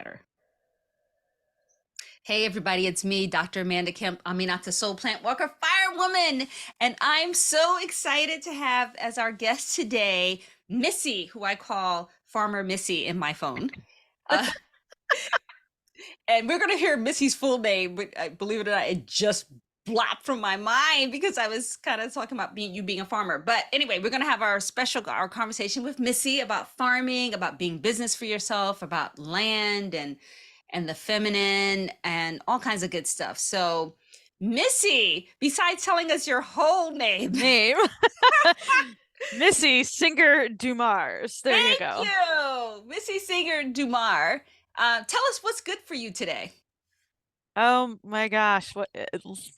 better. Hey, everybody, it's me, Dr. Amanda Kemp, Aminata Soul Plant Walker Firewoman. And I'm so excited to have as our guest today, Missy, who I call Farmer Missy in my phone. Uh, and we're going to hear Missy's full name. But believe it or not, it just blopped from my mind because I was kind of talking about you being a farmer. But anyway, we're going to have our conversation with Missy about farming, about being business for yourself, about land and the feminine and all kinds of good stuff. So, Missy, besides telling us your whole name, Name. Missy Singer Dumars. There you thank go. you, Missy Singer Dumar. Tell us what's good for you today. Oh my gosh,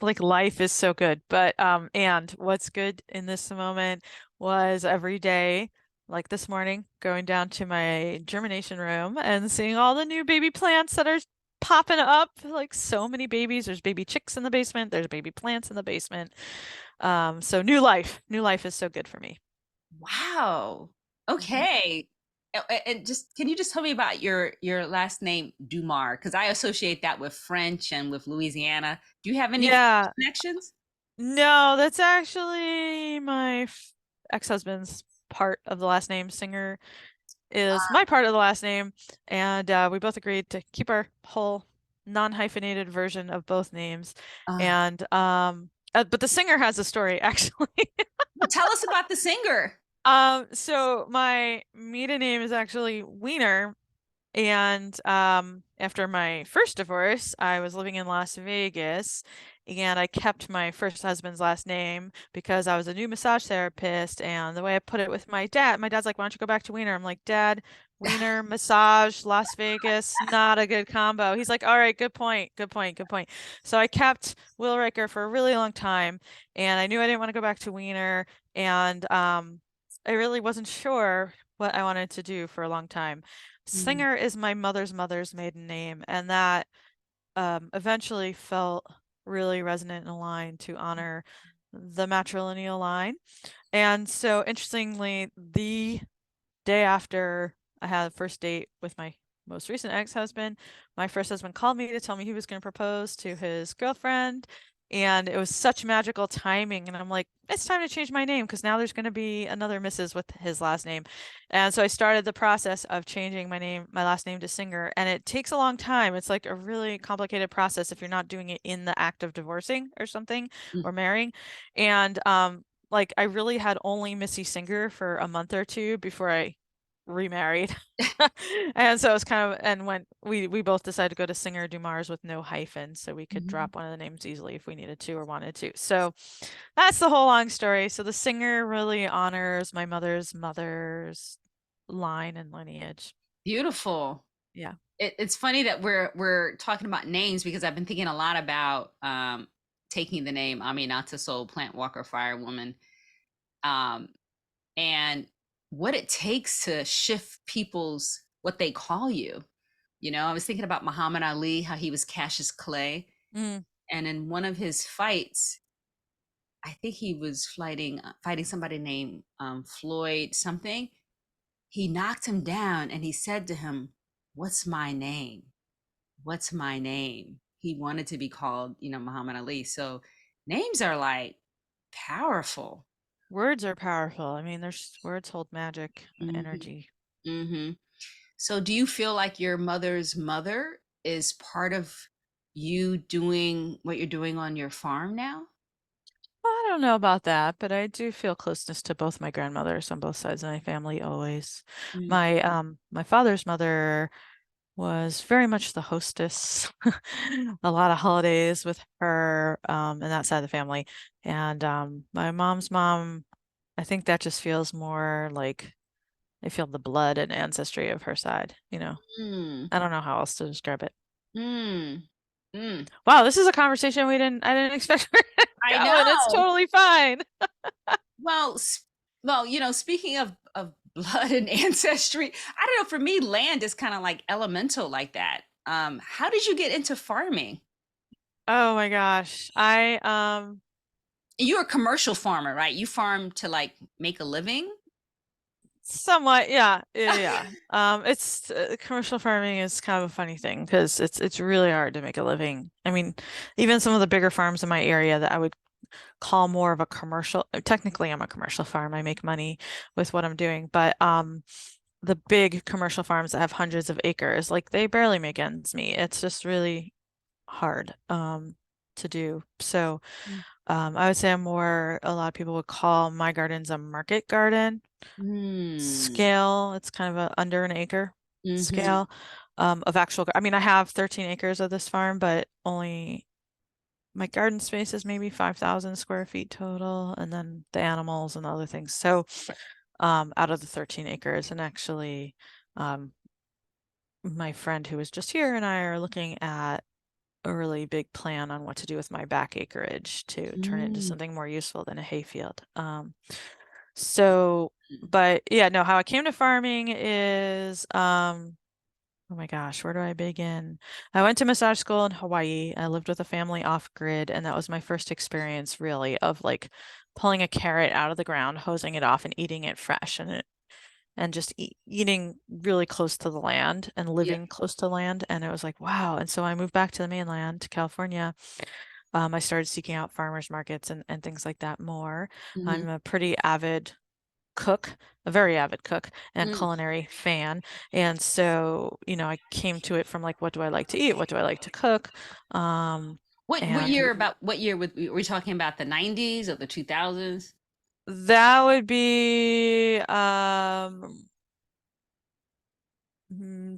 like life is so good. But and what's good in this moment was every day, like this morning, going down to my germination room and seeing all the new baby plants that are popping up, like so many babies. There's baby chicks in the basement, there's baby plants in the basement. So new life. New life is so good for me. Wow. Mhm. Okay. And just can you just tell me about your last name Dumar? Because I associate that with French and with Louisiana. Do you have any French Yeah, connections? no, that's actually my ex-husband's part of the last name. Singer is my part of the last name, and we both agreed to keep our whole non-hyphenated version of both names. Uh, And but the singer has a story actually. well, tell us about the singer. So my maiden name is actually Wiener, and after my first divorce, I was living in Las Vegas and I kept my first husband's last name because I was a new massage therapist. And the way I put it with my dad's like, why don't you go back to Wiener? I'm like, Dad, Wiener, massage, Las Vegas, not a good combo. He's like, all right, good point, good point, good point. So I kept Will Riker for a really long time and I knew I didn't want to go back to Wiener. And I really wasn't sure what I wanted to do for a long time. Mm, Singer is my mother's maiden name, and that eventually felt really resonant and aligned to honor the matrilineal line. And so, interestingly, the day after I had a first date with my most recent ex-husband, my first husband called me to tell me he was going to propose to his girlfriend. And it was such magical timing. And I'm like, it's time to change my name because now there's going to be another Mrs. with his last name. And so I started the process of changing my last name to Singer. And it takes a long time. It's like a really complicated process if you're not doing it in the act of divorcing or something mm. or marrying. And like I really had only Missy Singer for a month or two before I remarried. And so it was kind of, and when we both decided to go to Singer Dumars with no hyphen, so we could Mhm. drop one of the names easily if we needed to or wanted to. So that's the whole long story. So the Singer really honors my mother's line and lineage. Beautiful. Yeah. It's funny that we're talking about names because I've been thinking a lot about taking the name Aminata Soul Plant Walker Firewoman, um, and what it takes to shift people's what they call you. You know, I was thinking about Muhammad Ali, how he was Cassius Clay, Mm. and in one of his fights, I think he was fighting somebody named Floyd something. He knocked him down and he said to him, "What's my name? What's my name?" He wanted to be called, Muhammad Ali. So names are like powerful. Words are powerful. I mean, there's words hold magic and Hmm. energy. Hmm. So do you feel like your mother's mother is part of you doing what you're doing on your farm now? I don't know about that, but I do feel closeness to both my grandmothers on both sides of my family always. Mm. My father's mother was very much the hostess. A lot of holidays with her, and that side of the family. And my mom's mom, I think that just feels more like I feel the blood and ancestry of her side, you know. Mm. I don't know how else to describe it. Mm. Mm. Wow, this is a conversation I didn't expect her to I go, and it's know. totally fine. Well, speaking of blood and ancestry, I don't know. For me, land is kind of like elemental like that. How did you get into farming? Oh my gosh. You're a commercial farmer, right? You farm to like make a living. Somewhat, yeah, yeah. It's commercial farming is kind of a funny thing because it's really hard to make a living. I mean, even some of the bigger farms in my area that I would call more of a commercial, technically I'm a commercial farm. I make money with what I'm doing, but the big commercial farms that have hundreds of acres, like they barely make ends meet. It's just really hard to do. So I would say I'm more, a lot of people would call my gardens a market garden Mm. scale. It's kind of a under an acre Mm-hmm. scale of actual. I mean, I have 13 acres of this farm, but only my garden space is maybe 5,000 square feet total, and then the animals and other things. So, out of the 13 acres, and actually, um, my friend who was just here and I are looking at a really big plan on what to do with my back acreage to turn it into Mm. something more useful than a hayfield. So, but yeah, no, how I came to farming is, oh my gosh, where do I begin? I went to massage school in Hawaii. I lived with a family off grid, and that was my first experience really of like pulling a carrot out of the ground, hosing it off, and eating it fresh, and just eating really close to the land and Yeah. living close to land. And it was like, wow. And so I moved back to the mainland, to California. I started seeking out farmers markets and things like that more. Mm-hmm. I'm a pretty avid cook, a very avid cook and Mm. culinary fan. And so, I came to it from like, what do I like to eat? What do I like to cook? Um, What and year about what year were we talking about the 90s or the 2000s? that would be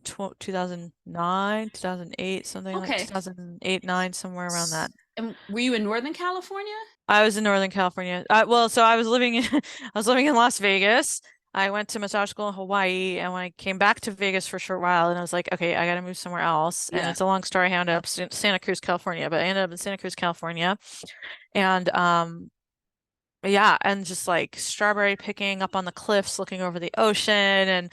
2009, 2008, something like Okay. 2008, 9, somewhere around that. And were you in Northern California? I was in Northern California. Well, so I was living in I was living in Las Vegas. I went to massage school in Hawaii, and when I came back to Vegas for a short while, and I was like, okay, I got to move somewhere else. And Yeah. it's a long story. I ended up Santa Cruz, California, but I ended up in Santa Cruz, California, and yeah, and just like strawberry picking up on the cliffs, looking over the ocean, and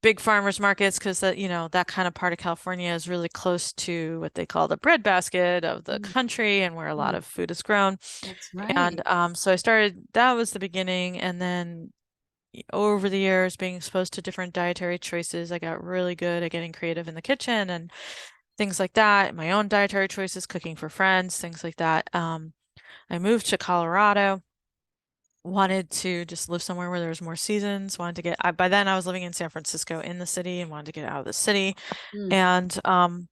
big farmers markets because that kind of part of California is really close to what they call the breadbasket of the Mm. country and where a lot Mm. of food is grown. That's And right. so I started, that was the beginning. And then over the years, being exposed to different dietary choices, I got really good at getting creative in the kitchen and things like that. My own dietary choices, cooking for friends, things like that. I moved to Colorado, wanted to just live somewhere where there was more seasons, wanted to by then I was living in San Francisco in the city and wanted to get out of the city. Mm. And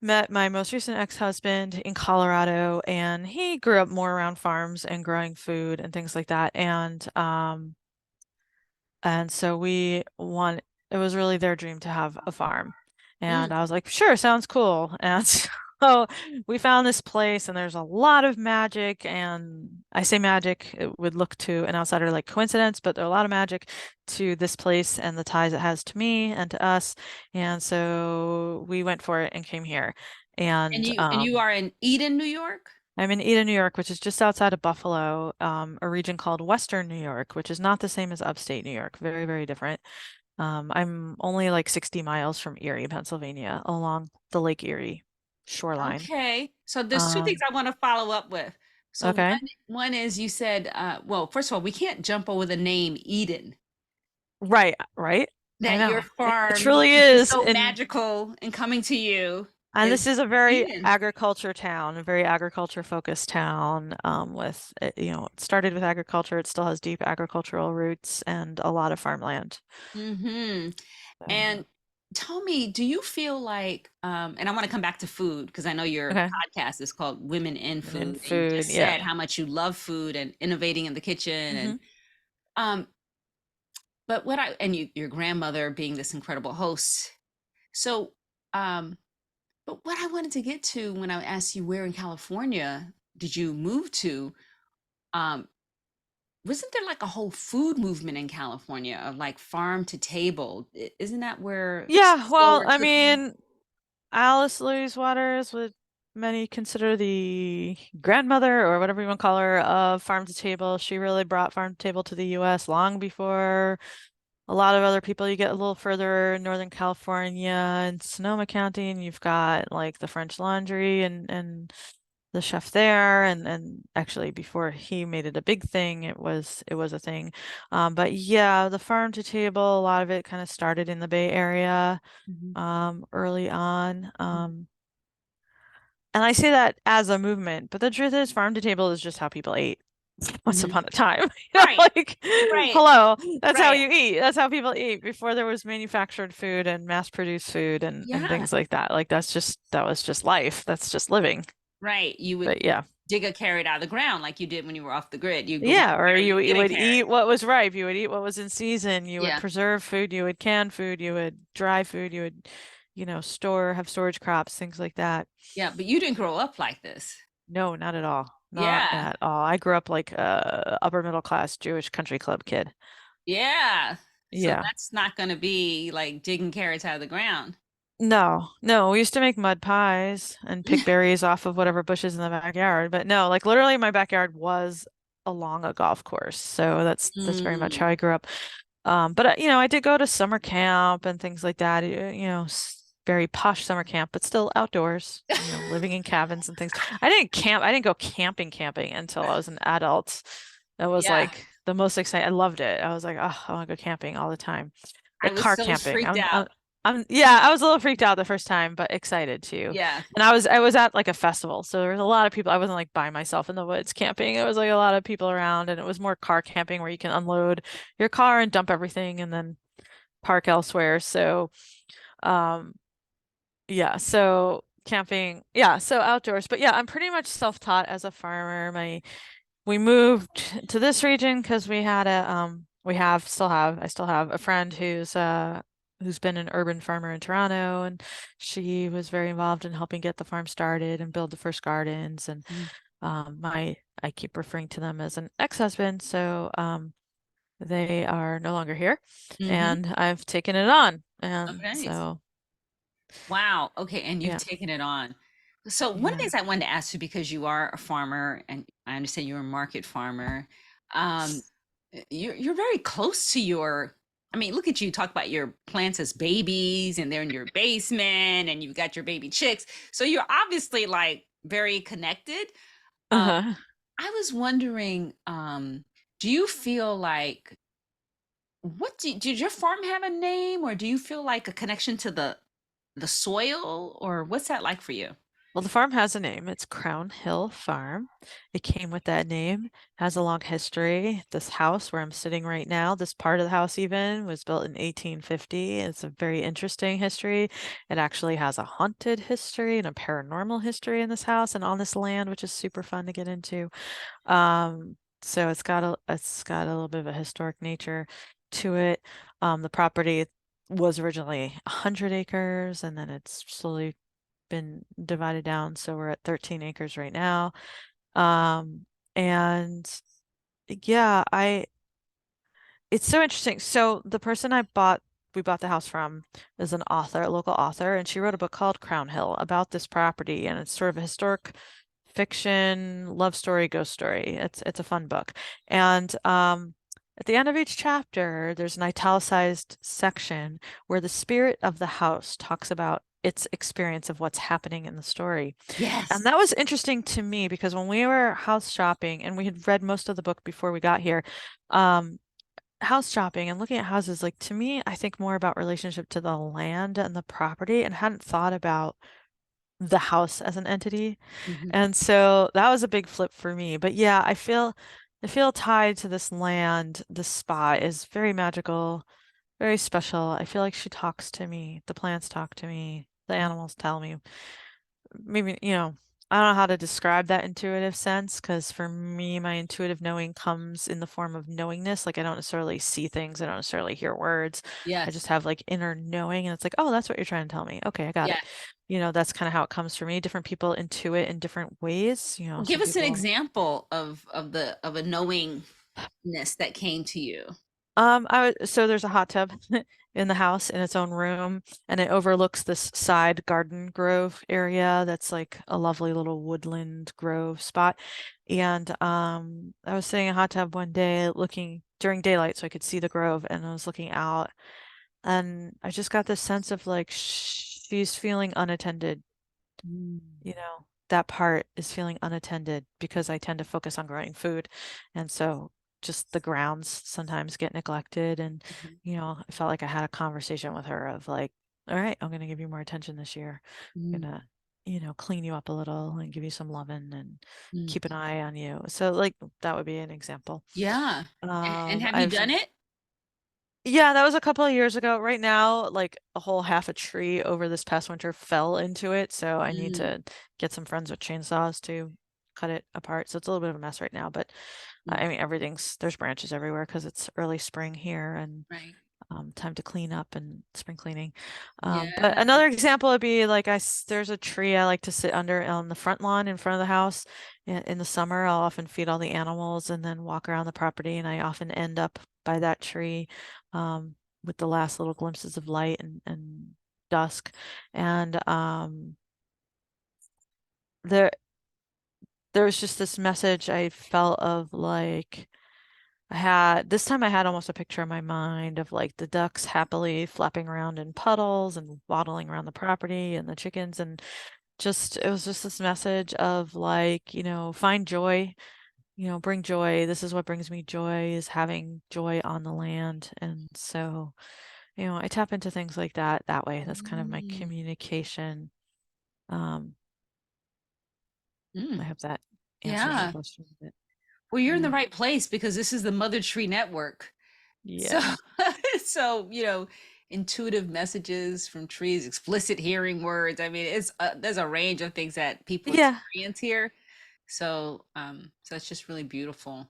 met my most recent ex-husband in Colorado, and he grew up more around farms and growing food and things like that. And so it was really their dream to have a farm. And Mm. I was like, sure, sounds cool. And so we found this place, and there's a lot of magic. And I say magic, it would look to an outsider like coincidence, but there's a lot of magic to this place and the ties it has to me and to us. And so we went for it and came here. And And you are in Eden, New York? I'm in Eden, New York, which is just outside of Buffalo, a region called Western New York, which is not the same as upstate New York. Very, very different. I'm only like 60 miles from Erie, Pennsylvania, along the Lake Erie shoreline. Okay. So there's two things Um, I want to follow up with. So okay. one is you said, well, first of all, we can't jump over the name Eden. Right, right. I That your know. It farm truly is just is. so magical and coming to you And is this is a very Eden. agriculture town, a very agriculture focused town. With it, it started with agriculture. It still has deep agricultural roots and a lot of farmland. Mm-hmm. So, And tell me, do you feel like, and I want to come back to food because I know your okay. podcast is called Women in And then Food, and you food, just yeah. said how much you love food and innovating in the kitchen Hmm. um, but your grandmother being this incredible host. So, um, but what I wanted to get to when I asked you where in California did you move to, um, wasn't there like a whole food movement in California of like farm to table? Isn't that where Yeah, well, slower I cooking? mean, Alice Louise Waters would many consider the grandmother or whatever you want to call her of farm to table. She really brought farm to table to the US long before a lot of other people. You get a little further in Northern California and Sonoma County, and you've got like the French Laundry and the chef there, and actually before he made it a big thing, it was a thing. But yeah, the farm to table, a lot of it kind of started in the Bay Area Mhm. early on. Mhm. And I say that as a movement, but the truth is, farm to table is just how people ate once Mhm. upon a time. Right, Like, right, hello, that's how right. you eat. That's how people eat before there was manufactured food and mass-produced food and Yeah, things like that. Like that was just life. That's just living. right. You would But yeah. dig a carrot out of the ground like you did when you were off the grid. You go get Yeah, a or carrot, you you get a would carrot. eat what was ripe, you would eat what was in season, you would Yeah, preserve food, you would can food, you would dry food, you would, have storage crops, things like that. yeah. But you didn't grow up like this. No, not at all. Not Yeah, at all. I grew up like a upper middle class Jewish country club kid. yeah. So Yeah. that's not going to be like digging carrots out of the ground. No, no, we used to make mud pies and pick berries off of whatever bushes in the backyard. But no, like literally my backyard was along a golf course. So that's very much how Mm. I grew up. But I did go to summer camp and things like that. Very posh summer camp, but still outdoors, living in cabins and things. I didn't camp. I didn't go camping until I was an adult. That was Yeah, like the most exciting. I loved it. I was like, oh, I want to go camping all the time. I Like was car so camping. freaked out. Yeah, I was a little freaked out the first time, but excited too. Yeah, And I was at like a festival, so there was a lot of people. I wasn't like by myself in the woods camping. It was like a lot of people around, and it was more car camping where you can unload your car and dump everything and then park elsewhere. So, um, yeah, so camping, yeah, so outdoors. But yeah, I'm pretty much self-taught as a farmer. We moved to this region because I still have a friend who's been an urban farmer in Toronto, and she was very involved in helping get the farm started and build the first gardens. And mm, I keep referring to them as an ex-husband, so they are no longer here, mm-hmm. and I've taken it on. Oh, And nice. so Wow. Okay, and you've yeah, taken it on. So one of the yeah. things I wanted to ask you, because you are a farmer and I understand you're a market farmer, um, you're very close to your. I mean, look at you talk about your plants as babies, and they're in your basement, and you've got your baby chicks. So you're obviously like very connected. Um, Uh-huh. I was wondering, do you feel like did your farm have a name, or do you feel like a connection to the soil, or what's that like for you? Well, the farm has a name. It's Crown Hill Farm. It came with that name, has a long history. This house where I'm sitting right now, this part of the house even was built in 1850. It's a very interesting history. It actually has a haunted history and a paranormal history in this house and on this land, which is super fun to get into. So it's got a little bit of a historic nature to it. The property was originally 100 acres, and then it's slowly been divided down, so we're at 13 acres right now. And yeah, it's so interesting. So the person we bought the house from is an author, a local author, and she wrote a book called Crown Hill about this property, and it's sort of a historic fiction, love story, ghost story. It's a fun book. And at the end of each chapter, there's an italicized section where the spirit of the house talks about its experience of what's happening in the story. And Yes. that was interesting to me because when we were house shopping and we had read most of the book before we got here, um, house shopping and looking at houses, like to me, I think more about relationship to the land and the property and hadn't thought about the house as an entity. Mhm. And so that was a big flip for me. But yeah, I feel tied to this land. This spot is very magical, very special. I feel like she talks to me. The plants talk to me. The animals tell me. Maybe, I don't know how to describe that intuitive sense because for me, my intuitive knowing comes in the form of knowingness. Like I don't necessarily see things, I don't necessarily hear words. I just Yes. have like inner knowing, and it's like, oh, that's what you're trying to tell me. Okay, I got Yeah. it. That's kind of how it comes for me. Different people intuit in different ways. Well, give Some us an people example of a knowingness that came to you. so there's a hot tub in the house in its own room, and it overlooks this side garden grove area that's like a lovely little woodland grove spot. And I was sitting in a hot tub one day looking during daylight so I could see the grove, and I was looking out, and I just got this sense of like she's feeling unattended, Mm. you know. that part is feeling unattended because I tend to focus on growing food. And so just the grounds sometimes get neglected. And, Mhm. I felt like I had a conversation with her of like, all right, I'm going to give you more attention this year. I'm Mm, going to, clean you up a little and give you some loving and mm. keep an eye on you. So like that would be an example. Yeah. And have you I've done it? Yeah, that was a couple of years ago. Right now, like a whole half a tree over this past winter fell into it, so I need Mm, to get some friends with chainsaws to cut it apart. So it's a little bit of a mess right now, but mm. I mean there's branches everywhere because it's early spring here and Right. time to clean up and spring cleaning. But Yeah. another example would be like there's a tree I like to sit under on the front lawn in front of the house. In the summer, I'll often feed all the animals and then walk around the property, and I often end up by that tree um, with the last little glimpses of light and dusk. And there there was just this message I felt of like this time I had almost a picture in my mind of like the ducks happily flapping around in puddles and waddling around the property and the chickens, and it was just this message of like, find joy, bring joy. This is what brings me joy, is having joy on the land. And so, I tap into things like that way. That's kind of my Mm, communication. Um, I mm. hope that answers your Yeah. question a bit. Well, you're in the Yeah. right place because this is the Mother Tree Network. So, Yeah. so, intuitive messages from trees, explicit hearing words. I mean, there's a range of things that people Yeah. experience here. So it's just really beautiful.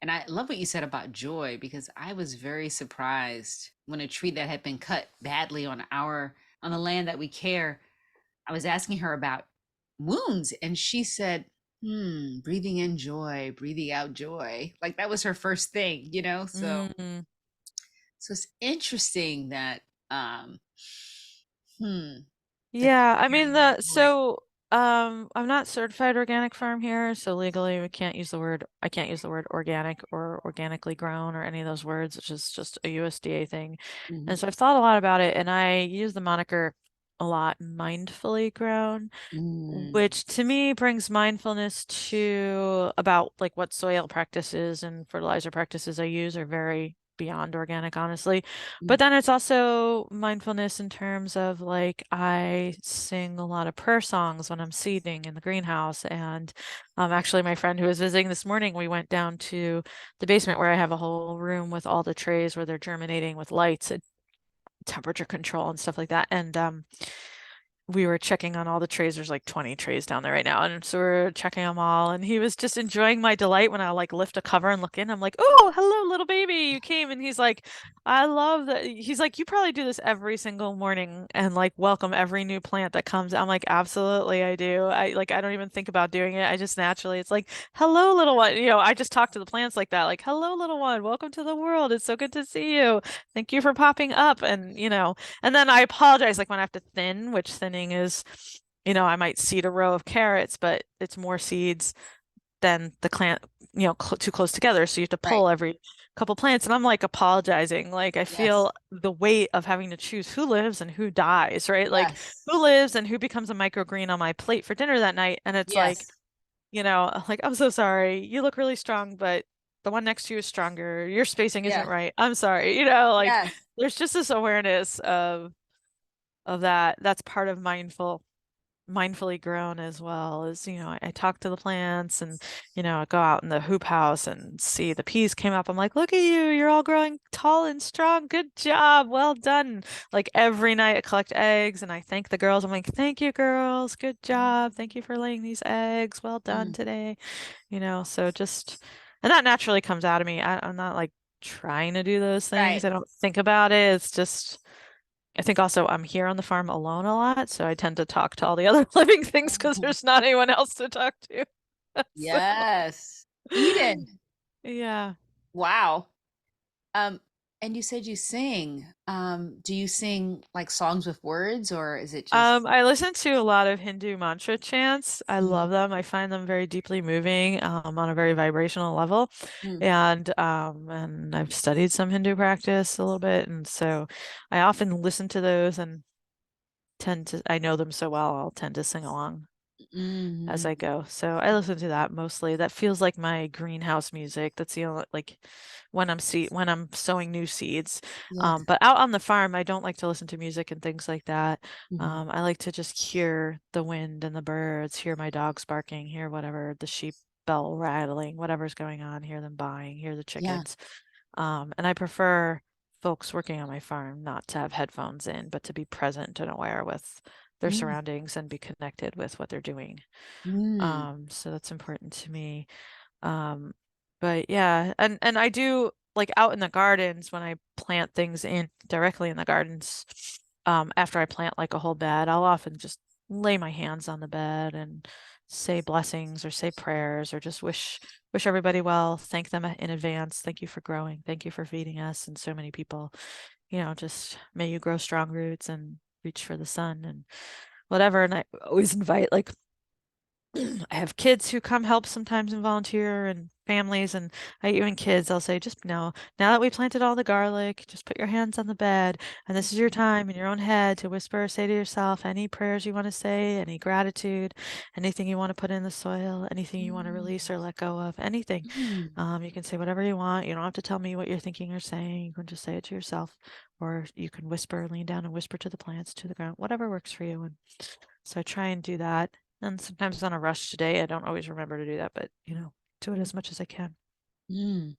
And I love what you said about joy because I was very surprised when a tree that had been cut badly on the land that we care. I was asking her about wounds, and she said, breathing in joy, breathing out joy. Like that was her first thing. Mm. So it's interesting that um hmm that Yeah, I mean carrying the joy. so I'm not certified organic farm here, so legally I can't use the word organic or organically grown or any of those words, which is just a USDA thing. Mhm. And so I've thought a lot about it, and I use the moniker a lot, mindfully grown, Mm, which to me brings mindfulness to about like what soil practices and fertilizer practices I use are very beyond organic, honestly. But mm, then it's also mindfulness in terms of like I sing a lot of prayer songs when I'm seeding in the greenhouse. And actually, my friend who was visiting this morning, we went down to the basement where I have a whole room with all the trays where they're germinating with lights and temperature control and stuff like that. And we were checking on all the trays. There's like 20 trays down there right now. And so we're checking them all. And he was just enjoying my delight when I like lift a cover and look in. I'm like, oh, hello, little baby. You came. And he's like, I love that. He's like, you probably do this every single morning and like welcome every new plant that comes. I'm like, absolutely, I do. I don't even think about doing it. I just naturally, it's like, hello, little one. I just talk to the plants like that, like, hello, little one. Welcome to the world. It's so good to see you. Thank you for popping up. And then I apologize, like when I have to thin, which thinning is, I might seed a row of carrots, but it's more seeds than the plant, too close together. So you have to right. pull every couple plants. And I'm like apologizing. Like I Yes. feel the weight of having to choose who lives and who dies, right? Like Yes. who lives and who becomes a microgreen on my plate for dinner that night. And it's like, Yes. like, I'm so sorry. You look really strong, but the one next to you is stronger. Your spacing isn't Yeah. right. I'm sorry. Like Yes. there's just this awareness of that. That's part of mindfully grown as well. Is I talk to the plants, and I go out in the hoop house and see the peas came up. I'm like, look at you, you're all growing tall and strong, good job, well done. Like every night I collect eggs and I thank the girls. I'm like, thank you girls, good job, thank you for laying these eggs, well done Mm, today. So just, and that naturally comes out of me. I'm not like trying to do those things, right. I don't think about it. It's just, I think also I'm here on the farm alone a lot, so I tend to talk to all the other living things because Mhm. there's not anyone else to talk to. So, Yes. Eden. yeah. Wow. Um, and you said you sing. Do you sing like songs with words or is it just I listen to a lot of Hindu mantra chants. I love mm, them. I find them very deeply moving, on a very vibrational level. mm, And I've studied some Hindu practice a little bit, and so I often listen to those and I know them so well, I'll tend to sing along. as Mm, I go. So I listen to that mostly. That feels like my greenhouse music. That's the only like when I'm sowing new seeds. yeah. But out on the farm, I don't like to listen to music and things like that. Mhm. I like to just hear the wind and the birds, hear my dogs barking, hear whatever the sheep bell rattling, whatever's going on, hear them baaing, hear the Yeah. chickens. And I prefer folks working on my farm not to have headphones in, but to be present and aware with their Mm, surroundings and be connected with what they're doing. mm, So that's important to me. Um, but yeah, and I do like out in the gardens when I plant things in directly in the gardens, after I plant like a whole bed, I'll often just lay my hands on the bed and say blessings or say prayers or just wish everybody well, thank them in advance. Thank you for growing. Thank you for feeding us and so many people. Just may you grow strong roots and reach for the sun and whatever. And I always invite like I have kids who come help sometimes and volunteer and families and even kids, I'll say, just now that we planted all the garlic, just put your hands on the bed and this is your time in your own head to whisper or say to yourself any prayers you want to say, any gratitude, anything you want to put in the soil, anything you want to mm, release or let go of, anything. mm, You can say whatever you want. You don't have to tell me what you're thinking or saying. You can just say it to yourself, or you can whisper, lean down and whisper to the plants, to the ground, whatever works for you. And so I try and do that. And sometimes on a rush today, I don't always remember to do that, but do it as much as I can. mm.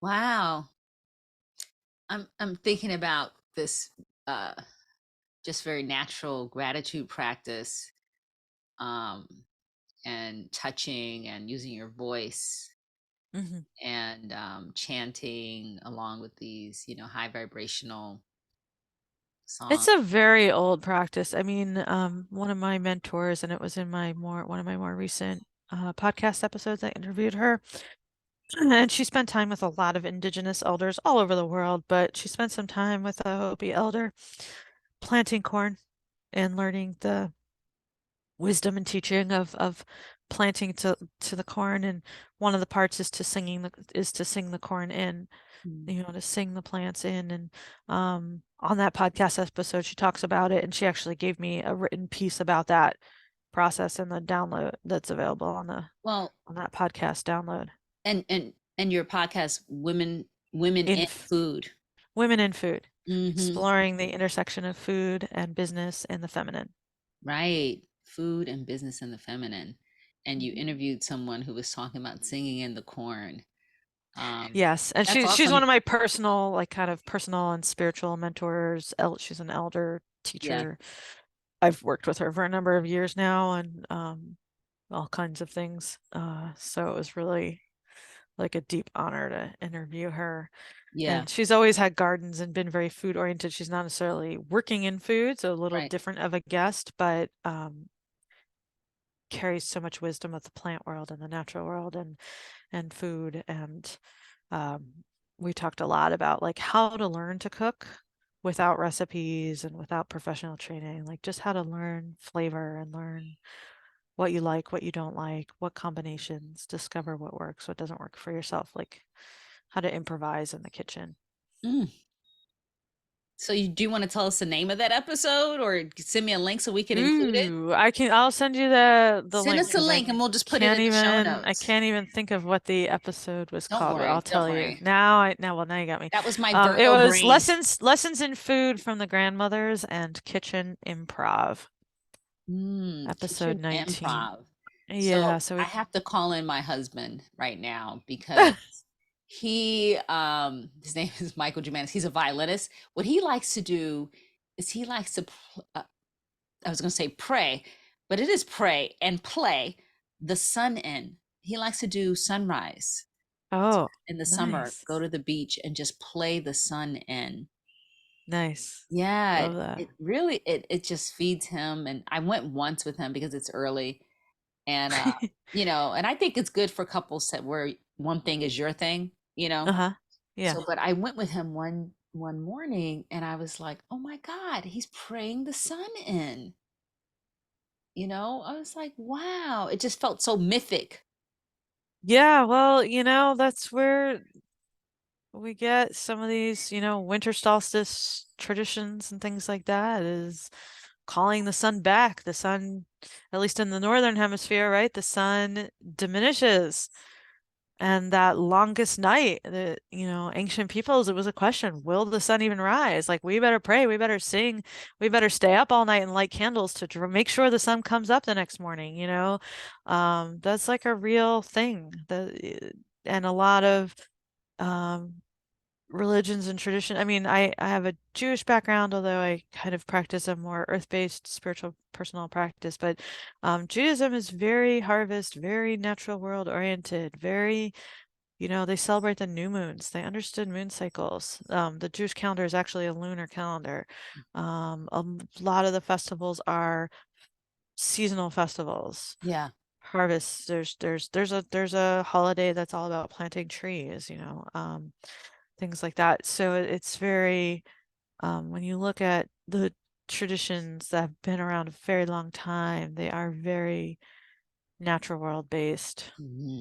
Wow. I'm thinking about this uh just very natural gratitude practice, um and touching and using your voice Hmm. and chanting along with these, high vibrational It's songs. a very old practice. I mean, one of my mentors, and it was in one of my more recent podcast episodes, I interviewed her, and she spent time with a lot of indigenous elders all over the world, but she spent some time with a Hopi elder planting corn and learning the wisdom and teaching of planting to the corn. And one of the parts is to sing the corn in, Mm. to sing the plants in. And on that podcast episode she talks about it, and she actually gave me a written piece about that process in the download that's available Well, on that podcast download. and your podcast, women in in f- food. Women in food, Hmm. exploring the intersection of food and business and the feminine. Right. Food and business and the feminine. And you Mhm. interviewed someone who was talking about singing in the corn. Um, Yes, and that's she's awesome. one of my personal, like kind of personal and spiritual mentors. She's an elder Yeah. teacher. I've worked with her for a number of years now, and all kinds of things. So it was really like a deep honor to interview her. Yeah. And she's always had gardens and been very food oriented. She's not necessarily working in food, so a little Right. different of a guest, but carries so much wisdom of the plant world and the natural world and food. And um, we talked a lot about like how to learn to cook without recipes and without professional training, like just how to learn flavor and learn what you like, what you don't like, what combinations, discover what works, what doesn't work for yourself, like how to improvise in the kitchen. Mm. So you do want to tell us the name of that episode or send me a link so we can include it? Ooh, I'll send you the Send link us a because link and we'll just put it in the show I notes. can't even think of what the episode was Don't called, but worry. I'll Don't tell you. worry. Now you got me. That was my It Virgo was brain. lessons in food from the grandmothers and kitchen improv, episode Kitchen 19. improv. Yeah, So so I we have to call in my husband right now because his name is Michael Jumanis. He's a violinist. What he likes to do is he likes to I was going to say pray, but it is pray and play the sun in. He likes to do sunrise Oh, in the summer, nice. go to the beach and just play the sun in. Nice. Yeah, Love that. it really it just feeds him. And I went once with him because it's early, and and I think it's good for couples that where one thing is your thing. Uh-huh. Yeah. So, but I went with him one morning, and I was like, oh my God, he's praying the sun in. I was like, wow, it just felt so mythic. Yeah, well, that's where we get some of these, winter solstice traditions and things like that is calling the sun back. The sun at least in the northern hemisphere, right, the sun diminishes. And that longest night, ancient peoples, it was a question, will the sun even rise? Like, we better pray, we better sing, we better stay up all night and light candles to make sure the sun comes up the next morning, you know? That's like a real thing. And a lot of um, religions and tradition. I mean, I have a Jewish background, although I kind of practice a more earth-based spiritual personal practice. But Judaism is very harvest, very natural world oriented, very, they celebrate the new moons. They understood moon cycles. The Jewish calendar is actually a lunar calendar. A lot of the festivals are seasonal festivals. Yeah. Harvest. There's a holiday that's all about planting trees, things like that. So it's very, when you look at the traditions that have been around a very long time, they are very natural world based Hmm.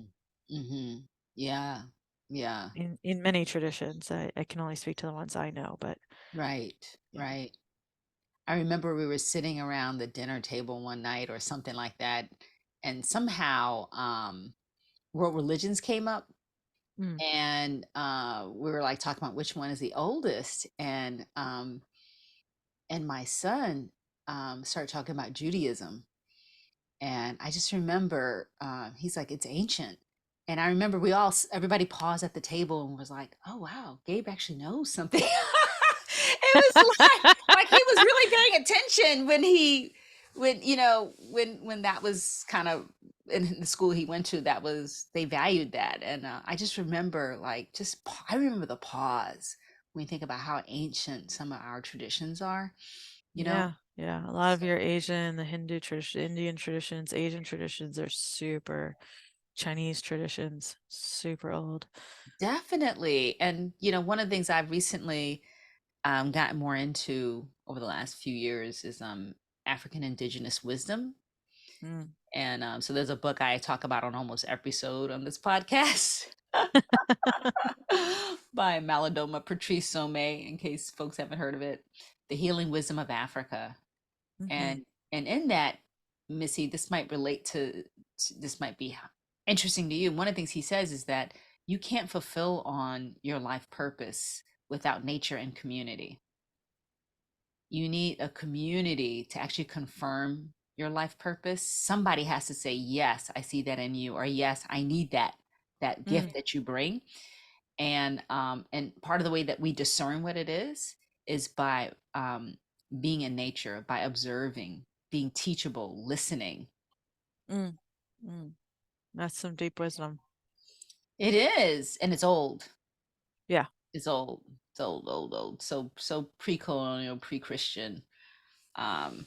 Hmm. Yeah. Yeah. in many traditions. I can only speak to the ones I know, but Right. yeah. Right. I remember we were sitting around the dinner table one night or something like that, and somehow world religions came up, Mm, and we were like talking about which one is the oldest, and my son started talking about Judaism. And I just remember he's like, it's ancient. And I remember everybody paused at the table and was like, oh, wow, Gabe actually knows something. It was like he was really paying attention when that was kind of in the school he went to, they valued that. And I just remember I remember the pause when you think about how ancient some of our traditions are, you know? yeah, yeah. A lot of your Asian, the Hindu tradition, Indian traditions, Asian traditions are super, Chinese traditions, super old. Definitely. And, one of the things I've recently gotten more into over the last few years is African indigenous wisdom. Mm. And so there's a book I talk about on almost every episode on this podcast by Malidoma Patrice Somé, in case folks haven't heard of it. The Healing Wisdom of Africa. Hmm. And in that, Missy, this might be interesting to you. One of the things he says is that you can't fulfill on your life purpose without nature and community. You need a community to actually confirm your life purpose. Somebody has to say, yes, I see that in you, or yes, I need that gift Mm, that you bring. And part of the way that we discern what it is by being in nature, by observing, being teachable, listening. mm, mm. That's some deep wisdom. It is, and it's old. Yeah. It's old. It's old, old, old. So pre-colonial, pre-Christian. Um,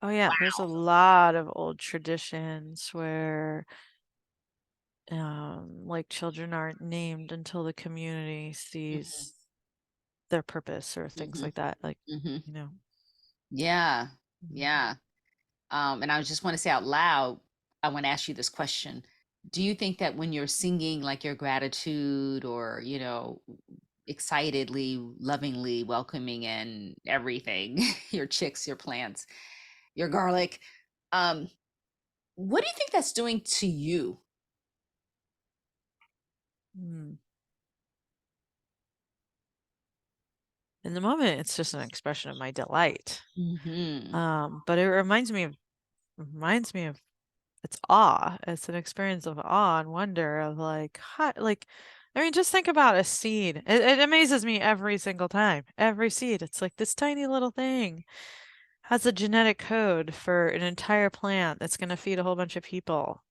Oh yeah, there's a lot of old traditions where like children aren't named until the community mhm, sees their purpose or things mhm, like that. Like, mhm. you know. Yeah, Mhm. yeah. And I just want to say out loud, I want to ask you this question. Do you think that when you're singing like your gratitude or, excitedly, lovingly welcoming in everything, your chicks, your plants, your garlic, um, what do you think that's doing to you? Mm. In the moment, it's just an expression of my delight. Hmm. But it reminds me of it's awe. It's an experience of awe and wonder of like, I mean, just think about a seed. It amazes me every single time. Every seed. It's like this tiny little thing has a genetic code for an entire plant that's going to feed a whole bunch of people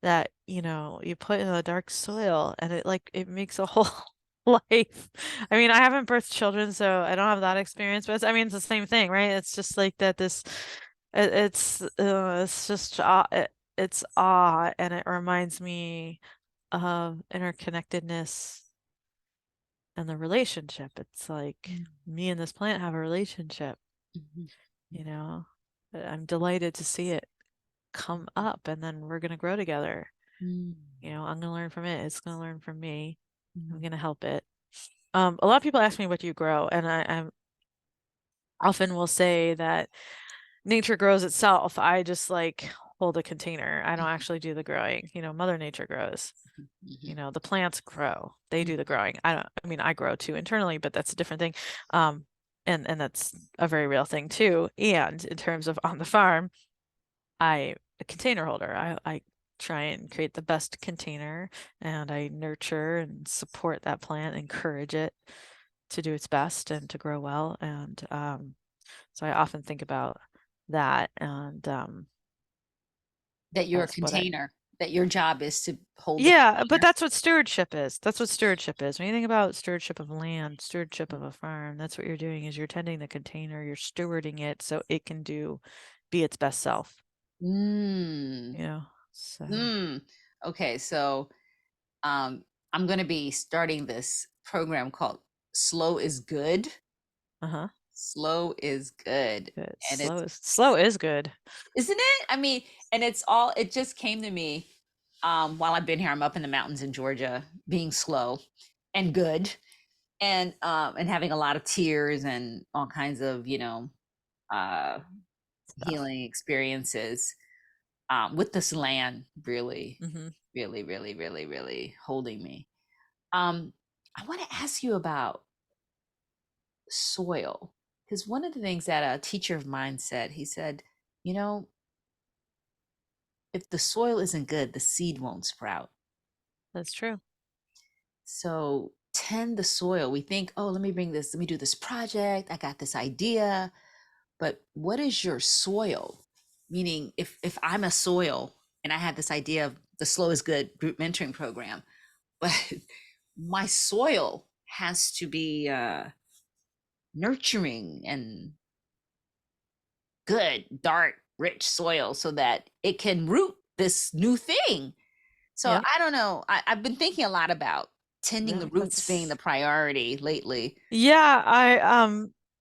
that, you put in the dark soil and it makes a whole life. I mean, I haven't birthed children, so I don't have that experience, but I mean, it's the same thing, right? It's just like that it's just it's awe and it reminds me of interconnectedness and the relationship. It's like me and this plant have a relationship, Mhm. you know. I'm delighted to see it come up and then we're going to grow together. Mm. I'm going to learn from it. It's going to learn from me. I'm Mm. going to help it. A lot of people ask me what do you grow, and I often will say that nature grows itself. I just like hold a container. I don't actually do the growing. Mother Nature grows. Mhm. The plants grow. They Mhm. do the growing. I mean, I grow too internally, but that's a different thing. And that's a very real thing too. And in terms of on the farm, a container holder. I try and create the best container, and I nurture and support that plant, encourage it to do its best and to grow well. And so I often think about that, and That you're a that's what I container, that your job is to hold the yeah, but container. that's what stewardship is. That's what stewardship is. When you think about stewardship of land, stewardship of a farm, that's what you're doing is you're tending the container, you're stewarding it so it can be its best self, Mm. you know. So, Mm. Okay, so um, I'm going to be starting this program called Slow is Good. uh-huh. Slow is good. Good. And Slow is good. isn't it? I mean, and it just came to me while I've been here. I'm up in the mountains in Georgia, being slow and good, and having a lot of tears and all kinds of, uh Stuff. healing experiences with this land really, Mhm. really, really, really, really holding me. I want to ask you about soil, because one of the things that a teacher of mine said, he said, you know, if the soil isn't good, the seed won't sprout. That's true. So tend the soil. We think, oh, let me do this project. I got this idea. But what is your soil? Meaning, if I'm a soil and I had this idea of the Slow is Good group mentoring program, but my soil has to be nurturing and good, dark, rich soil so that it can root this new thing. So Yep. I don't know. I've been thinking a lot about tending the Yeah, roots being the that's priority lately. yeah,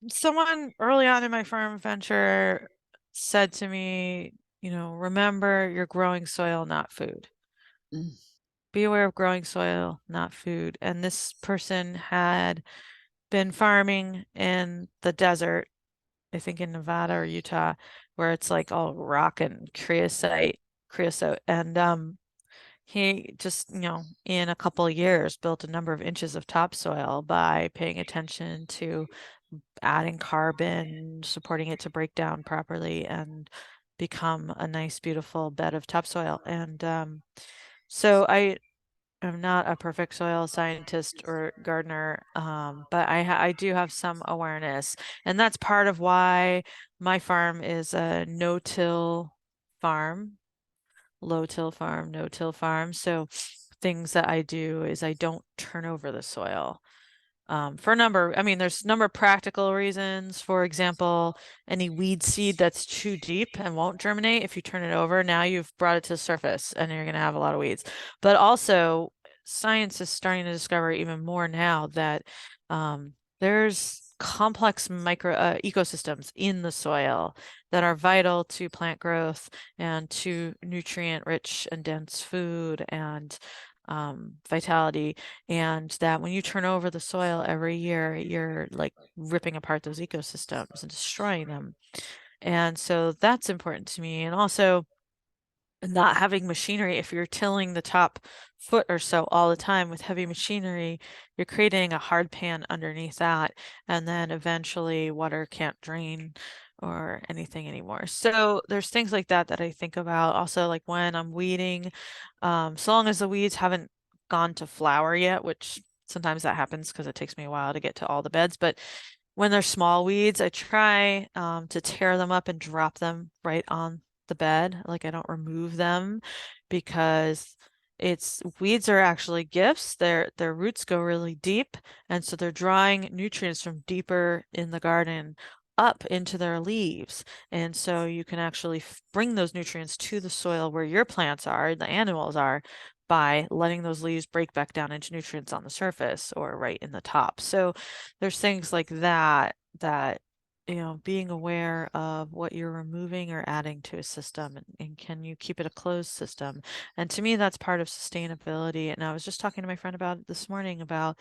someone early on in my farm venture said to me, remember you're growing soil, not food. Mm, Be aware of growing soil, not food. And this person had been farming in the desert, I think in Nevada or Utah, where it's like all rock and creosote. And he just, in a couple of years built a number of inches of topsoil by paying attention to adding carbon, supporting it to break down properly and become a nice, beautiful bed of topsoil. And so I'm not a perfect soil scientist or gardener, but I do have some awareness, and that's part of why my farm is a no-till farm, low-till farm, no-till farm. So things that I do is I don't turn over the soil for a number. I mean, there's a number of practical reasons. For example, any weed seed that's too deep and won't germinate, if you turn it over, now you've brought it to the surface and you're going to have a lot of weeds. But also, science is starting to discover even more now that there's complex micro ecosystems in the soil that are vital to plant growth and to nutrient rich and dense food and vitality, and that when you turn over the soil every year, you're like ripping apart those ecosystems and destroying them. And so that's important to me. And also, not having machinery, if you're tilling the top foot or so all the time with heavy machinery, you're creating a hard pan underneath that, and then eventually water can't drain or anything anymore. So there's things like that that I think about. Also, like when I'm weeding, so long as the weeds haven't gone to flower yet, which sometimes that happens because it takes me a while to get to all the beds, but when they're small weeds, I try to tear them up and drop them right on the bed. Like I don't remove them because it's weeds are actually gifts. Their roots go really deep, and so they're drawing nutrients from deeper in the garden up into their leaves. And so you can actually bring those nutrients to the soil where your plants are, the animals are, by letting those leaves break back down into nutrients on the surface or right in the top. So there's things like that being aware of what you're removing or adding to a system, and can you keep it a closed system? And to me, that's part of sustainability. And I was just talking to my friend about it this morning about,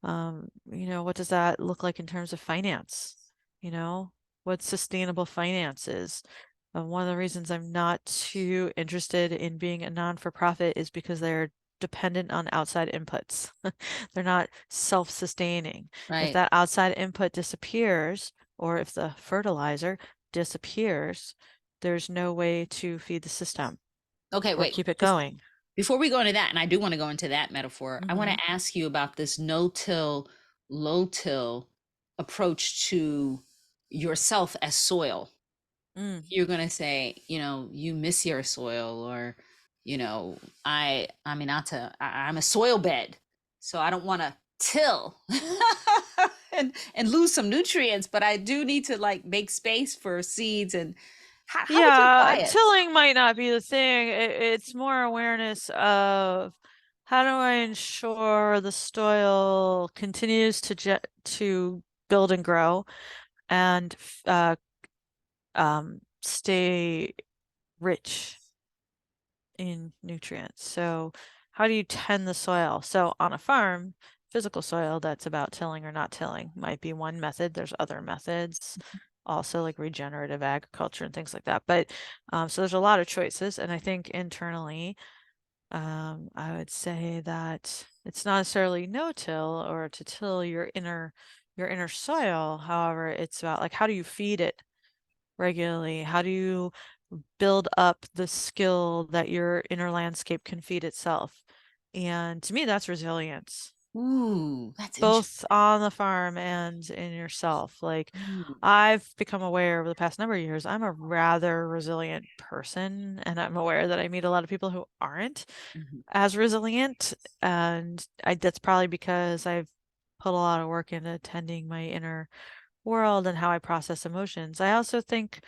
what does that look like in terms of finance? You know, what sustainable finance is. One of the reasons I'm not too interested in being a non-for-profit is because they're dependent on outside inputs. They're not self-sustaining. If Right. that outside input disappears, or if the fertilizer disappears, there's no way to feed the system Okay, or wait. keep it going. Before we go into that, and I do want to go into that metaphor, I want Mm-hmm. to ask you about this no-till, low-till approach to yourself as soil. Mm. You're going to say, you miss your soil, or, I mean, not to, I'm a soil bed, so I don't want to till and lose some nutrients, but I do need to like make space for seeds. And how would you Yeah, apply it? tilling might not be the thing. It's more awareness of how do I ensure the soil continues to build and grow and stay rich in nutrients. So how do you tend the soil? So on a farm, physical soil that's about tilling or not tilling might be one method. There's other methods, also like regenerative agriculture and things like that. But so there's a lot of choices. And I think internally, I would say that it's not necessarily no-till or to till your inner soil. However, it's about like how do you feed it regularly? How do you build up the skill that your inner landscape can feed itself? And to me, that's resilience, Ooh, that's both interesting. on the farm and in yourself. Like, Ooh. I've become aware over the past number of years, I'm a rather resilient person, and I'm aware that I meet a lot of people who aren't Mhm. as resilient. And that's probably because I've put a lot of work into tending my inner world and how I process emotions. I also think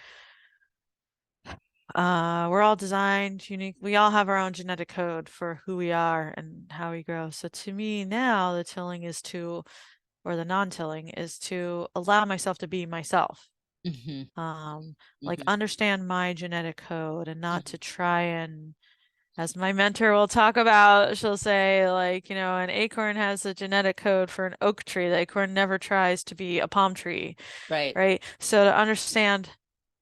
we're all designed unique. We all have our own genetic code for who we are and how we grow. So to me now, the tilling is to, or the non-tilling is to allow myself to be myself. Mhm. Like Mhm. understand my genetic code and not to Mhm. try and, as my mentor will talk about, she'll say like, an acorn has a genetic code for an oak tree. The acorn never tries to be a palm tree, Right. right? So to understand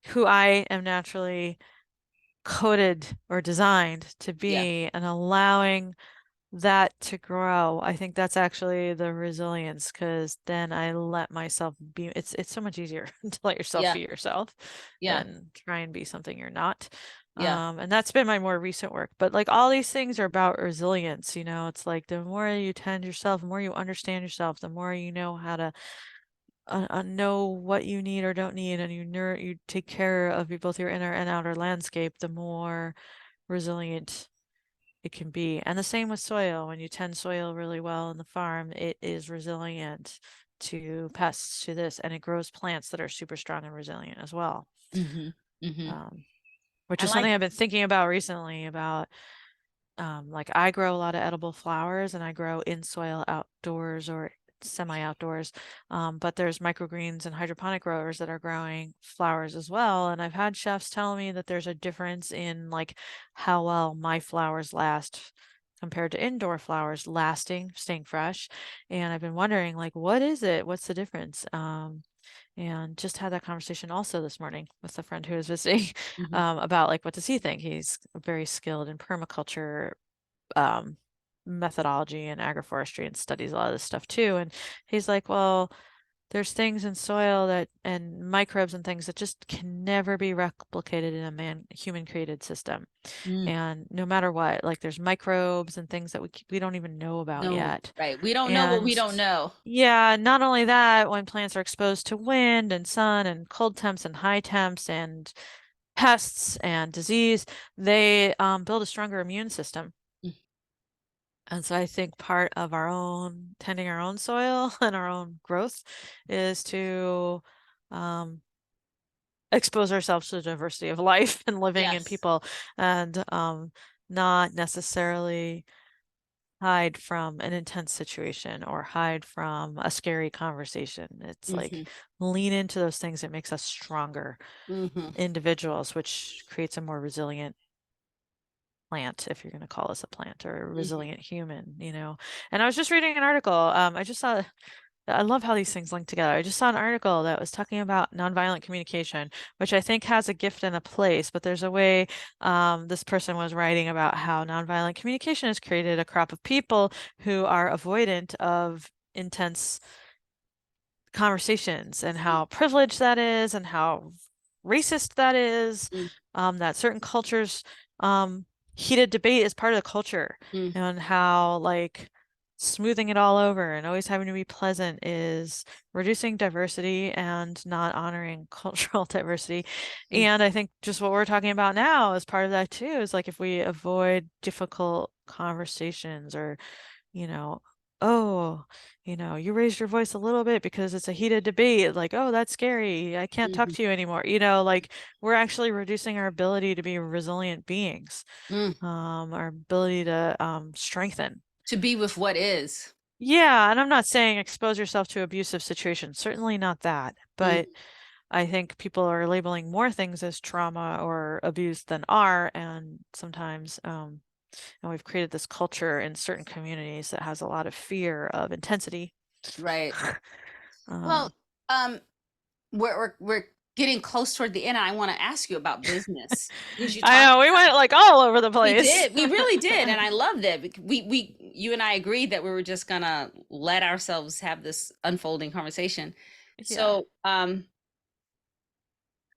who I am naturally coded or designed to Yeah. be and allowing that to grow. I think that's actually the resilience because then I let myself be. It's so much easier to let yourself Yeah. be yourself Yeah. than try and be something you're not. Yeah. And that's been my more recent work. But like all these things are about resilience, it's like the more you tend yourself, the more you understand yourself, the more you know how to know what you need or don't need, and you take care of both your inner and outer landscape, the more resilient it can be. And the same with soil. When you tend soil really well in the farm, it is resilient to pests, to this, and it grows plants that are super strong and resilient as well. Mhm. Mhm. Um, which I is like. something I've been thinking about recently about like I grow a lot of edible flowers and I grow in soil outdoors or semi outdoors. But there's microgreens and hydroponic growers that are growing flowers as well. And I've had chefs tell me that there's a difference in like how well my flowers last compared to indoor flowers lasting, staying fresh. And I've been wondering like, what is it? What's the difference? And just had that conversation also this morning with a friend who was visiting Mhm. about like what does he think? He's very skilled in permaculture um, methodology and agroforestry and studies a lot of this stuff too. And he's like, well, there's things in soil that and microbes and things that just can never be replicated in a human created system. Mm. And no matter what, like there's microbes and things that we don't even know about No, yet. right. We don't know what we And don't know. yeah, not only that, when plants are exposed to wind and sun and cold temps and high temps and pests and disease, they build a stronger immune system. Mm. And so I think part of our own tending our own soil and our own growth is to um, expose ourselves to the diversity of life and living in Yes. people and not necessarily hide from an intense situation or hide from a scary conversation. It's like Mhm. lean into those things that makes us stronger Mhm. individuals, which creates a more resilient plant, if you're going to call us a plant, or a Mhm. resilient human. And I was just reading an article. I just saw I love how these things link together. I just saw an article that was talking about nonviolent communication, which I think has a gift and a place, but there's a way this person was writing about how nonviolent communication has created a crop of people who are avoidant of intense conversations and how privileged that is and how racist that is, Mm, that certain cultures, heated debate is part of the culture, mm, and how like smoothing it all over and always having to be pleasant is reducing diversity and not honoring cultural diversity. mm, And I think just what we're talking about now is part of that too, is like if we avoid difficult conversations or, you know, oh, you raised your voice a little bit because it's a heated debate, like, oh, that's scary. I can't talk mhm, to you anymore. Like we're actually reducing our ability to be resilient beings, mm. our ability to strengthen. To be with what is. Yeah, and I'm not saying expose yourself to abusive situations, certainly not that. Mm, But I think people are labeling more things as trauma or abuse than are, and sometimes and we've created this culture in certain communities that has a lot of fear of intensity. right. Well, Um, um, we're getting close toward the end. And I want to ask you about business because you I talked know we about went like all over the we place. did. We really did. And I love that. We you and I agreed that we were just gonna let ourselves have this unfolding conversation. Yeah, So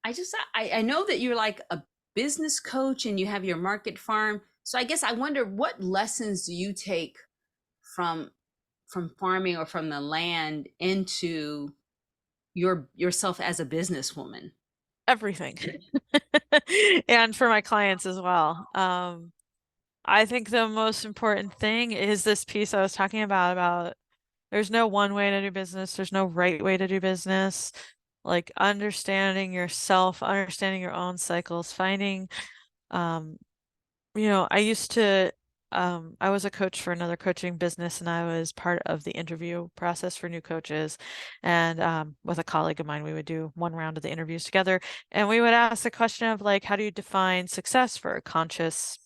I know that you're like a business coach and you have your market farm. So I guess I wonder what lessons do you take from farming or from the land into yourself as a businesswoman? everything. And for my clients as well. I think the most important thing is this piece I was talking about there's no one way to do business, there's no right way to do business. Like understanding yourself, understanding your own cycles, finding um I used to, I was a coach for another coaching business and I was part of the interview process for new coaches. And with a colleague of mine, we would do one round of the interviews together and we would ask the question of like, how do you define success for a conscious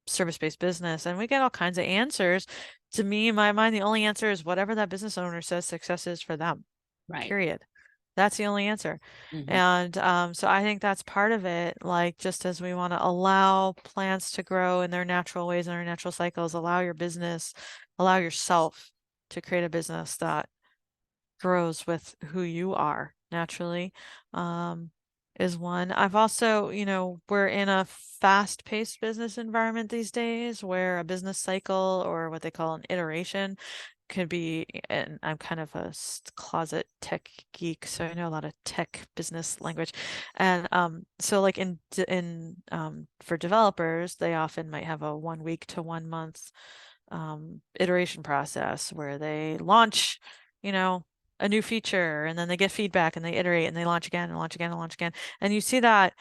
service-based business? And we get all kinds of answers. To me, in my mind, the only answer is whatever that business owner says success is for them, Right. period. That's the only answer. Hmm. And so I think that's part of it. Like, just as we want to allow plants to grow in their natural ways and their natural cycles, allow your business, allow yourself to create a business that grows with who you are naturally, um, is one. I've also, we're in a fast-paced business environment these days where a business cycle or what they call an iteration could be, and I'm kind of a closet tech geek, so I know a lot of tech business language. And so like for developers, they often might have a 1 week to 1 month iteration process where they launch, you know, a new feature and then they get feedback and they iterate and they launch again and launch again and launch again. And you see that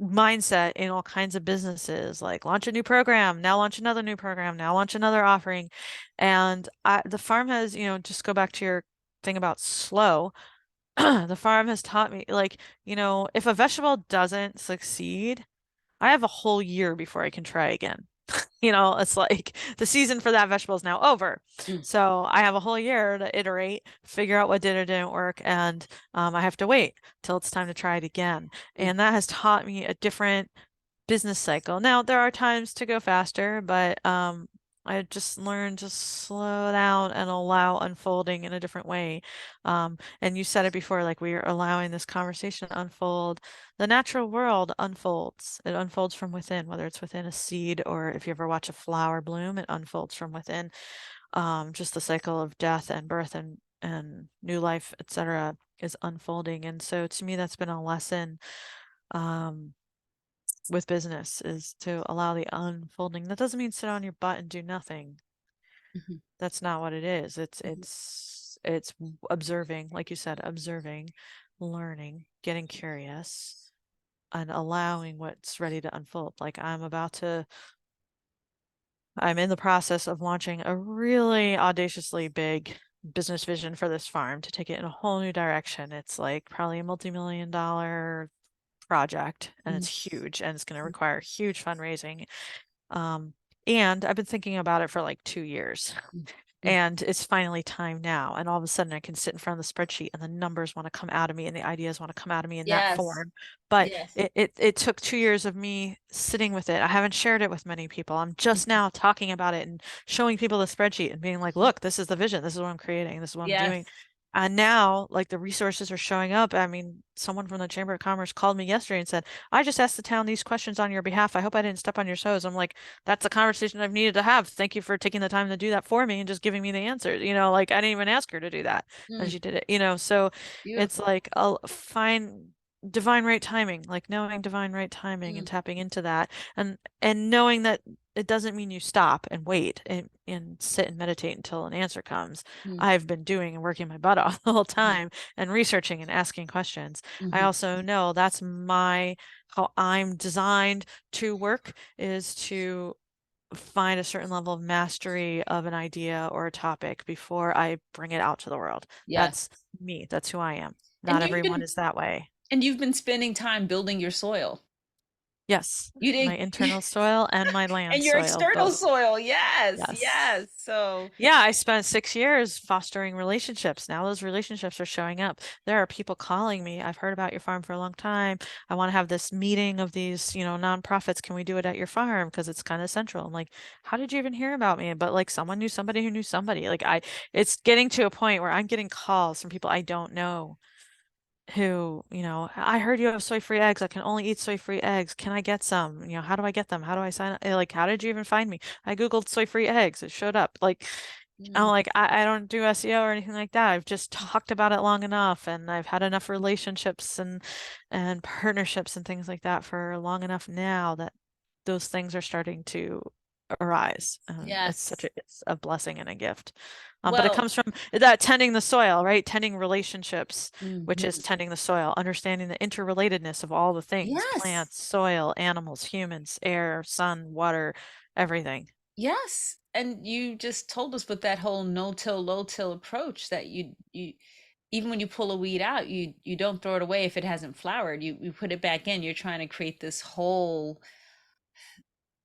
mindset in all kinds of businesses, like launch a new program, now launch another new program, now launch another offering. And the farm has, just go back to your thing about slow. The farm has taught me, like, if a vegetable doesn't succeed, I have a whole year before I can try again. It's like the season for that vegetable is now over. Mm, So I have a whole year to iterate, figure out what did or didn't work, and I have to wait till it's time to try it again. mm, And that has taught me a different business cycle. Now, there are times to go faster, but I just learned to slow down and allow unfolding in a different way. And you said it before, like we are allowing this conversation to unfold. The natural world unfolds. It unfolds from within, whether it's within a seed or if you ever watch a flower bloom, it unfolds from within. Just the cycle of death and birth and new life, etc., is unfolding. And so to me, that's been a lesson. Um, with business is to allow the unfolding. That doesn't mean sit on your butt and do nothing. mhm, That's not what it is. It's mhm, it's it's observing, like you said, observing, learning, getting curious, and allowing what's ready to unfold. Like I'm in the process of launching a really audaciously big business vision for this farm to take it in a whole new direction. It's like probably a multi-million dollar project and mhm, it's huge and it's going to require huge fundraising. Um, and I've been thinking about it for like 2 years. Mm. and it's finally time now. And all of a sudden I can sit in front of the spreadsheet and the numbers want to come out of me and the ideas want to come out of me in that Yes. form. But Yes. it took 2 years of me sitting with it. I haven't shared it with many people. I'm just Mhm. now talking about it and showing people the spreadsheet and being like, look, this is the vision. This is what I'm creating. This is what I'm Yes. doing. And now, like, the resources are showing up. I mean, someone from the Chamber of Commerce called me yesterday and said, I just asked the town these questions on your behalf. I hope I didn't step on your toes. I'm like, that's a conversation I've needed to have. Thank you for taking the time to do that for me and just giving me the answers. Like, I didn't even ask her to do that. And Mm. she did it. So it's Beautiful. like a fine divine right timing, like knowing divine right timing and Mm. tapping into that and knowing that it doesn't mean you stop and wait and sit and meditate until an answer comes. Mm. I've been doing and working my butt off the whole Mhm. time and researching and asking questions. I Mhm. also know that's how I'm designed to work, is to find a certain level of mastery of an idea or a topic before I bring it out to the world. Yes. That's me. That's who I am. And Not everyone is that way. you've been spending time building your soil. Yes, You my did internal soil and my land and your soil external both. soil. Yes. Yes. Yes. So, Yeah, I spent 6 years fostering relationships. Now those relationships are showing up. There are people calling me. I've heard about your farm for a long time. I want to have this meeting of these, nonprofits. Can we do it at your farm? Because it's kind of central. I'm like, how did you even hear about me? But like someone knew somebody who knew somebody. It's getting to a point where I'm getting calls from people I don't know who, I heard you have soy-free eggs. I can only eat soy-free eggs. Can I get some? How do I get them? How do I sign up? Like, how did you even find me? I Googled soy-free eggs. It showed up. Like, I'm mm, like, I don't do SEO or anything like that. I've just talked about it long enough and I've had enough relationships and partnerships and things like that for long enough now that those things are starting to arise. And yes. it's a blessing and a gift. But it Well, comes from that tending the soil, right? Tending relationships, which is mhm. tending the soil, understanding the interrelatedness of all the things, Yes. plants, soil, animals, humans, air, sun, water, everything. Yes. And you just told us with that whole no-till, low-till approach that you even when you pull a weed out, you don't throw it away if it hasn't flowered. You put it back in. You're trying to create this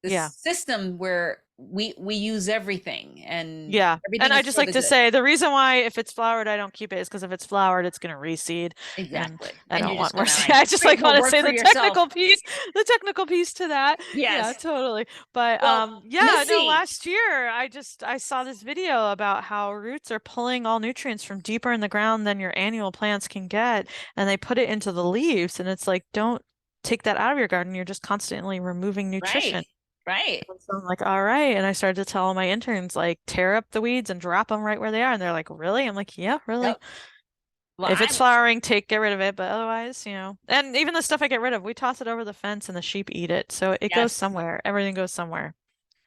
Yeah. system where we use everything and Yeah. everything And I is just for like the to good. say the reason why if it's flowered, I don't keep it is because if it's flowered, it's going to reseed and Exactly. I And don't you're just want more gonna seed. like I just create like more want to work say for yourself. the technical piece to that. Yeah, Yes. totally. But Well, yeah, no, Missy, last year I saw this video about how roots are pulling all nutrients from deeper in the ground than your annual plants can get and they put it into the leaves and it's like don't take that out of your garden. You're just constantly removing right, nutrition. right. And so I'm like, all right. And I started to tell all my interns, like, tear up the weeds and drop them right where they are. And they're like, really? I'm like, yeah, really. Yep. Well, If it's I'm flowering, get rid of it. But otherwise. And even the stuff I get rid of, we toss it over the fence and the sheep eat it. So it goes yes. somewhere. Everything goes somewhere.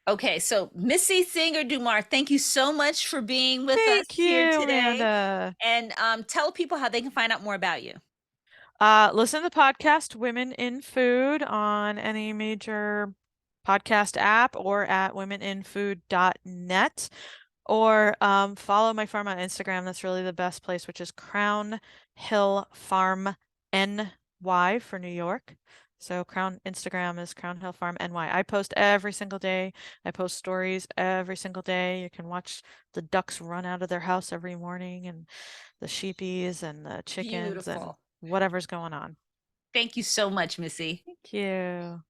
Okay, so Missy Singer Dumar, thank you so much for being with us Thank here you, today. Amanda. And tell people how they can find out more about you. Listen to the podcast Women in Food on any major podcast app or at womeninfood.net. Or follow my farm on Instagram. That's really the best place, which is Crown Hill Farm NY for New York. So Crown Instagram is Crown Hill Farm NY. I post every single day. I post stories every single day. You can watch the ducks run out of their house every morning and the sheepies and the chickens and Beautiful. whatever's going on. Thank you so much, Missy. Thank you.